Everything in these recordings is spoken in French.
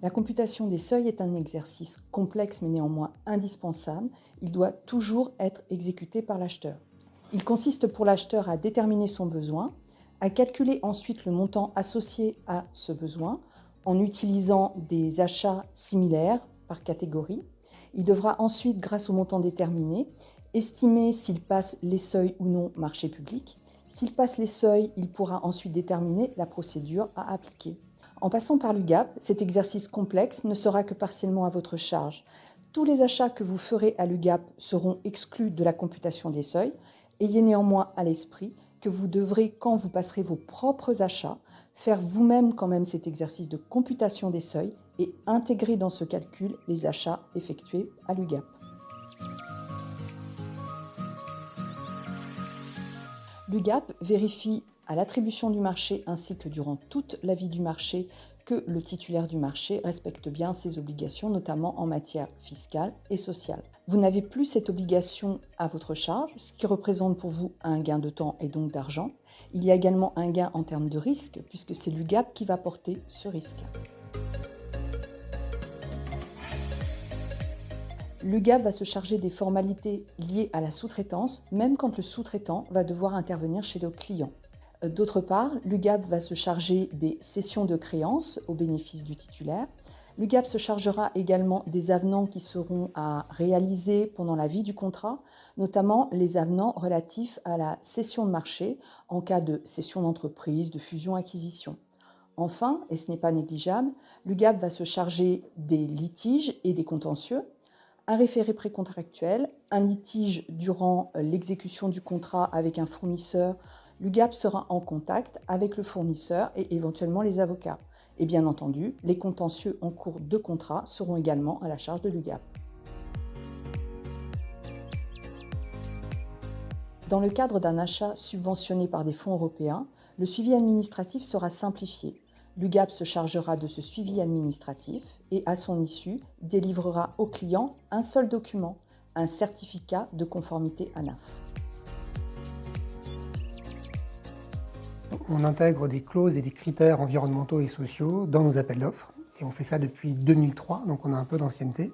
La computation des seuils est un exercice complexe mais néanmoins indispensable. Il doit toujours être exécuté par l'acheteur. Il consiste pour l'acheteur à déterminer son besoin, à calculer ensuite le montant associé à ce besoin en utilisant des achats similaires par catégorie. Il devra ensuite, grâce au montant déterminé, estimer s'il passe les seuils ou non marché public. S'il passe les seuils, il pourra ensuite déterminer la procédure à appliquer. En passant par l'UGAP, cet exercice complexe ne sera que partiellement à votre charge. Tous les achats que vous ferez à l'UGAP seront exclus de la computation des seuils. Ayez néanmoins à l'esprit que vous devrez, quand vous passerez vos propres achats, faire vous-même quand même cet exercice de computation des seuils et intégrer dans ce calcul les achats effectués à l'UGAP. L'UGAP vérifie à l'attribution du marché ainsi que durant toute la vie du marché que le titulaire du marché respecte bien ses obligations, notamment en matière fiscale et sociale. Vous n'avez plus cette obligation à votre charge, ce qui représente pour vous un gain de temps et donc d'argent. Il y a également un gain en termes de risque, puisque c'est l'UGAP qui va porter ce risque. L'UGAP va se charger des formalités liées à la sous-traitance, même quand le sous-traitant va devoir intervenir chez le client. D'autre part, l'UGAP va se charger des cessions de créances au bénéfice du titulaire. L'UGAP se chargera également des avenants qui seront à réaliser pendant la vie du contrat, notamment les avenants relatifs à la cession de marché en cas de cession d'entreprise, de fusion-acquisition. Enfin, et ce n'est pas négligeable, l'UGAP va se charger des litiges et des contentieux, un référé précontractuel, un litige durant l'exécution du contrat avec un fournisseur. L'UGAP sera en contact avec le fournisseur et éventuellement les avocats. Et bien entendu, les contentieux en cours de contrat seront également à la charge de l'UGAP. Dans le cadre d'un achat subventionné par des fonds européens, le suivi administratif sera simplifié. L'UGAP se chargera de ce suivi administratif et, à son issue, délivrera au client un seul document, un certificat de conformité ANAF. On intègre des clauses et des critères environnementaux et sociaux dans nos appels d'offres. Et on fait ça depuis 2003, donc on a un peu d'ancienneté.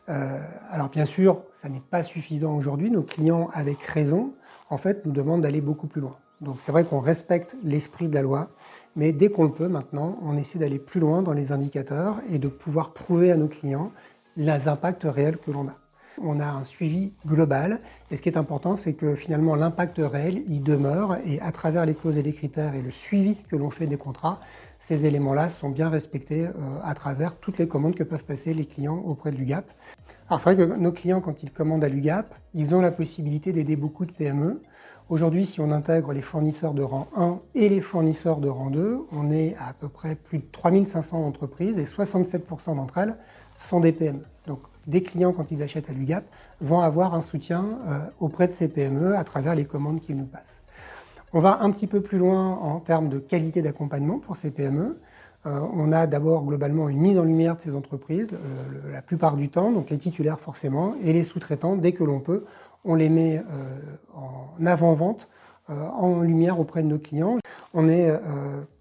Alors bien sûr, ça n'est pas suffisant aujourd'hui. Nos clients, avec raison, en fait, nous demandent d'aller beaucoup plus loin. Donc c'est vrai qu'on respecte l'esprit de la loi, mais dès qu'on le peut maintenant, on essaie d'aller plus loin dans les indicateurs et de pouvoir prouver à nos clients les impacts réels que l'on a. On a un suivi global et ce qui est important, c'est que finalement l'impact réel, il demeure et à travers les clauses et les critères et le suivi que l'on fait des contrats, ces éléments-là sont bien respectés à travers toutes les commandes que peuvent passer les clients auprès de l'UGAP. Alors c'est vrai que nos clients, quand ils commandent à l'UGAP, ils ont la possibilité d'aider beaucoup de PME. Aujourd'hui, si on intègre les fournisseurs de rang 1 et les fournisseurs de rang 2, on est à peu près plus de 3500 entreprises et 67% d'entre elles sont des PME. Donc des clients, quand ils achètent à l'UGAP, vont avoir un soutien auprès de ces PME à travers les commandes qu'ils nous passent. On va un petit peu plus loin en termes de qualité d'accompagnement pour ces PME. On a d'abord globalement une mise en lumière de ces entreprises, la plupart du temps, donc les titulaires forcément, et les sous-traitants, dès que l'on peut, on les met en avant-vente, en lumière auprès de nos clients. On est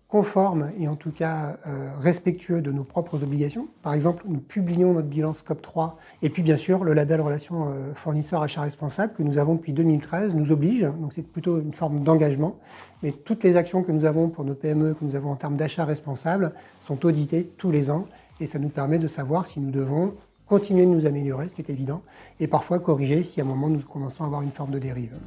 conforme et en tout cas respectueux de nos propres obligations. Par exemple, nous publions notre bilan Scope 3 et puis bien sûr le label relation fournisseur achat responsable que nous avons depuis 2013 nous oblige, donc c'est plutôt une forme d'engagement, mais toutes les actions que nous avons pour nos PME, que nous avons en termes d'achat responsable, sont auditées tous les ans et ça nous permet de savoir si nous devons continuer de nous améliorer, ce qui est évident, et parfois corriger si à un moment nous commençons à avoir une forme de dérive.